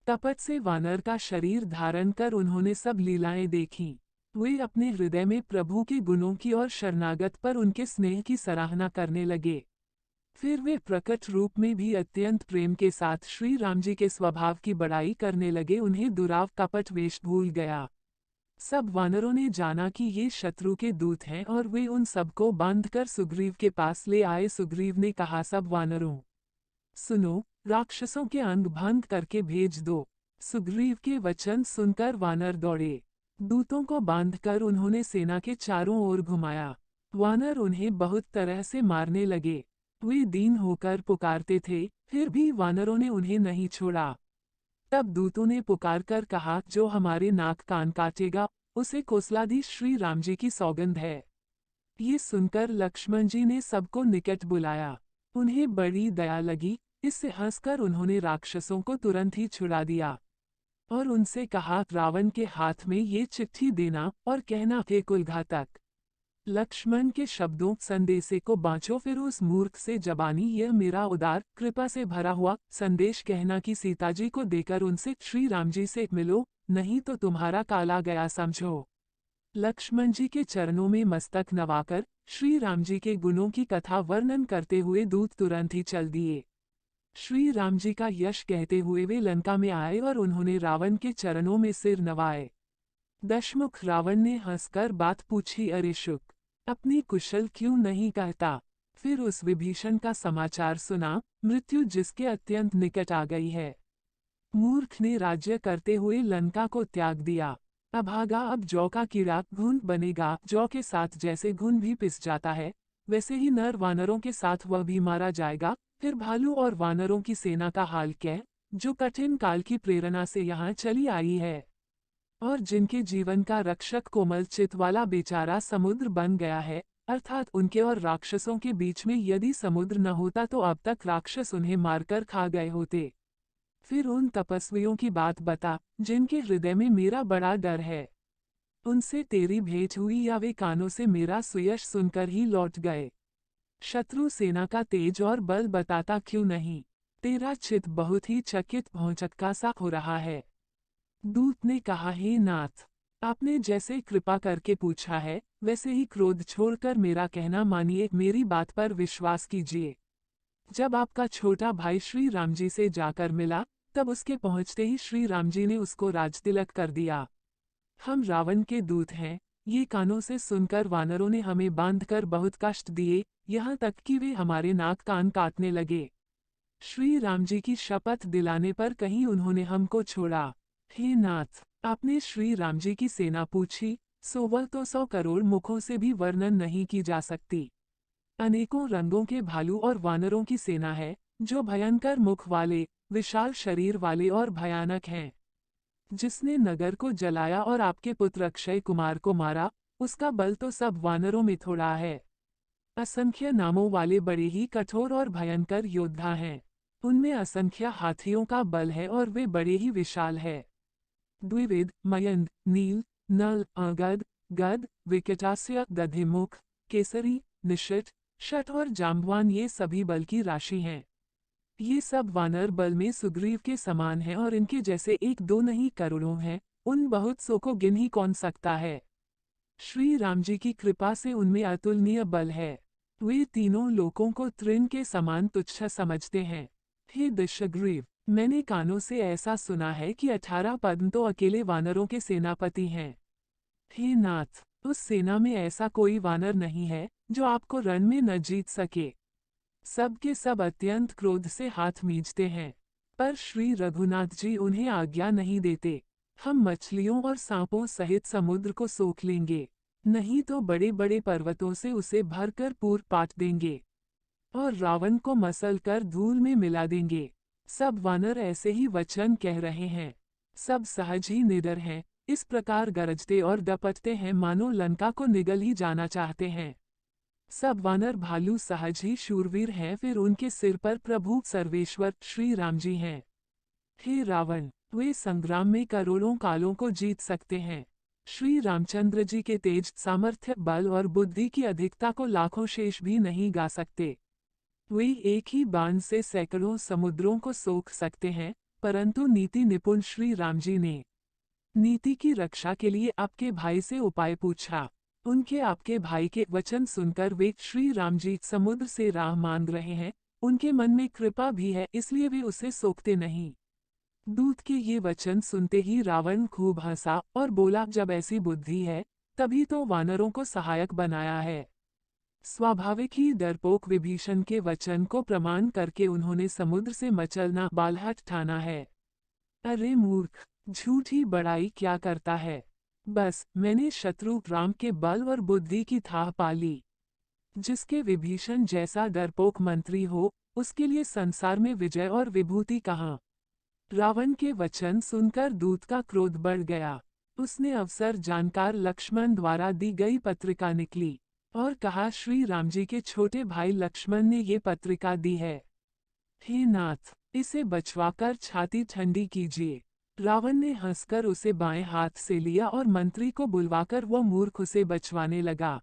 कपट से वानर का शरीर धारण कर उन्होंने सब लीलाएं देखीं। वे अपने हृदय में प्रभु के गुणों की और शरणागत पर उनके स्नेह की सराहना करने लगे। फिर वे प्रकट रूप में भी अत्यंत प्रेम के साथ श्री राम जी के स्वभाव की बड़ाई करने लगे। उन्हें दुराव कपट वेश भूल गया। सब वानरों ने जाना कि ये शत्रु के दूत हैं और वे उन सबको बांधकर सुग्रीव के पास ले आए। सुग्रीव ने कहा, सब वानरों सुनो, राक्षसों के अंग भंग करके भेज दो। सुग्रीव के वचन सुनकर वानर दौड़े। दूतों को बांधकर उन्होंने सेना के चारों ओर घुमाया। वानर उन्हें बहुत तरह से मारने लगे। वे दीन होकर पुकारते थे, फिर भी वानरों ने उन्हें नहीं छोड़ा। तब दूतों ने पुकारकर कहा, जो हमारे नाक कान काटेगा उसे कोसलाधीश श्री राम जी की सौगंध है। ये सुनकर लक्ष्मण जी ने सबको निकट बुलाया। उन्हें बड़ी दया लगी। इससे हंसकर उन्होंने राक्षसों को तुरंत ही छुड़ा दिया और उनसे कहा, रावण के हाथ में ये चिट्ठी देना और कहना, हे कुलघातक। लक्ष्मण के शब्दों संदेशे को बाँचो, फिर उस मूर्ख से जबानी यह मेरा उदार कृपा से भरा हुआ संदेश कहना कि सीता जी को देकर उनसे श्री राम जी से मिलो, नहीं तो तुम्हारा काला गया समझो। लक्ष्मण जी के चरणों में मस्तक नवाकर श्री राम जी के गुणों की कथा वर्णन करते हुए दूत तुरंत ही चल दिए। श्री राम जी का यश कहते हुए वे लंका में आए और उन्होंने रावण के चरणों में सिर नवाए। दशमुख रावण ने हंसकर बात पूछी, अरे शुक, अपनी कुशल क्यों नहीं कहता। फिर उस विभीषण का समाचार सुना, मृत्यु जिसके अत्यंत निकट आ गई है। मूर्ख ने राज्य करते हुए लंका को त्याग दिया। अभागा अब जौ का कीड़ा घुन बनेगा। जौ के साथ जैसे घुन भी पिस जाता है, वैसे ही नर वानरों के साथ वह भी मारा जाएगा। फिर भालू और वानरों की सेना का हाल क्या, जो कठिन काल की प्रेरणा से यहाँ चली आई है और जिनके जीवन का रक्षक कोमल चित वाला बेचारा समुद्र बन गया है। अर्थात उनके और राक्षसों के बीच में यदि समुद्र न होता तो अब तक राक्षस उन्हें मारकर खा गए होते। फिर उन तपस्वियों की बात बता, जिनके हृदय में मेरा बड़ा डर है। उनसे तेरी भेंट हुई या वे कानों से मेरा सुयश सुनकर ही लौट गए। शत्रु सेना का तेज और बल बताता क्यों नहीं। तेरा चित्त बहुत ही चकित भौचक्का सा हो रहा है। दूत ने कहा, हे नाथ, आपने जैसे कृपा करके पूछा है वैसे ही क्रोध छोड़कर मेरा कहना मानिए, मेरी बात पर विश्वास कीजिए। जब आपका छोटा भाई श्री राम जी से जाकर मिला, तब उसके पहुंचते ही श्री राम जी ने उसको राजतिलक कर दिया। हम रावण के दूत हैं, ये कानों से सुनकर वानरों ने हमें बांधकर बहुत कष्ट दिए, यहाँ तक कि वे हमारे नाक कान काटने लगे। श्री राम जी की शपथ दिलाने पर कहीं उन्होंने हमको छोड़ा। हे नाथ, आपने श्री राम जी की सेना पूछी, सो वह तो 100 करोड़ मुखों से भी वर्णन नहीं की जा सकती। अनेकों रंगों के भालू और वानरों की सेना है, जो भयंकर मुख वाले, विशाल शरीर वाले और भयानक हैं। जिसने नगर को जलाया और आपके पुत्र अक्षय कुमार को मारा, उसका बल तो सब वानरों में थोड़ा है। असंख्य नामों वाले बड़े ही कठोर और भयंकर योद्धा हैं। उनमें असंख्य हाथियों का बल है और वे बड़े ही विशाल है। द्विविद, मयंद, नील, नल, अगद, गद, विकटास्य, दधिमुख, केसरी, निशित, शठ और जाम्बवान ये सभी बल की राशि हैं। ये सब वानर बल में सुग्रीव के समान हैं और इनके जैसे एक दो नहीं करोड़ों हैं। उन बहुत सौ को गिन ही कौन सकता है। श्री राम जी की कृपा से उनमें अतुलनीय बल है। वे तीनों लोकों को तृण के समान तुच्छ समझते हैं। हे दशग्रीव, मैंने कानों से ऐसा सुना है कि 18 पद्म तो अकेले वानरों के सेनापति हैं। हे नाथ, उस सेना में ऐसा कोई वानर नहीं है जो आपको रण में न जीत सके। सब के सब अत्यंत क्रोध से हाथ मींचते हैं, पर श्री रघुनाथ जी उन्हें आज्ञा नहीं देते। हम मछलियों और सांपों सहित समुद्र को सोख लेंगे, नहीं तो बड़े बड़े पर्वतों से उसे भरकर पूर पाट देंगे और रावण को मसल कर धूल में मिला देंगे। सब वानर ऐसे ही वचन कह रहे हैं। सब सहज ही निडर हैं, इस प्रकार गरजते और डपटते हैं मानो लंका को निगल ही जाना चाहते हैं। सब वानर भालू सहज ही शूरवीर हैं, फिर उनके सिर पर प्रभु सर्वेश्वर श्री राम जी हैं। हे रावण, वे संग्राम में करोड़ों कालों को जीत सकते हैं। श्री रामचंद्र जी के तेज, सामर्थ्य, बल और बुद्धि की अधिकता को लाखों शेष भी नहीं गा सकते। वे एक ही बाण से सैकड़ों समुद्रों को सोख सकते हैं, परंतु नीति निपुण श्री राम जी ने नीति की रक्षा के लिए आपके भाई से उपाय पूछा। उनके आपके भाई के वचन सुनकर वे श्री राम जी समुद्र से राह मांग रहे हैं, उनके मन में कृपा भी है, इसलिए वे उसे सोखते नहीं। दूत के ये वचन सुनते ही रावण खूब हंसा और बोला, जब ऐसी बुद्धि है तभी तो वानरों को सहायक बनाया है। स्वाभाविक ही डरपोक विभीषण के वचन को प्रमाण करके उन्होंने समुद्र से मचलना बालहट ठाना है। अरे मूर्ख, झूठी बड़ाई क्या करता है। बस मैंने शत्रु राम के बल और बुद्धि की थाह पाली। जिसके विभीषण जैसा डरपोक मंत्री हो, उसके लिए संसार में विजय और विभूति कहाँ। रावण के वचन सुनकर दूत का क्रोध बढ़ गया। उसने अवसर जानकर लक्ष्मण द्वारा दी गई पत्रिका निकली और कहा, श्री राम जी के छोटे भाई लक्ष्मण ने ये पत्रिका दी है। हे नाथ, इसे बचवाकर छाती ठंडी कीजिए। रावण ने हंसकर उसे बाएं हाथ से लिया और मंत्री को बुलवाकर वो मूर्ख उसे बचवाने लगा।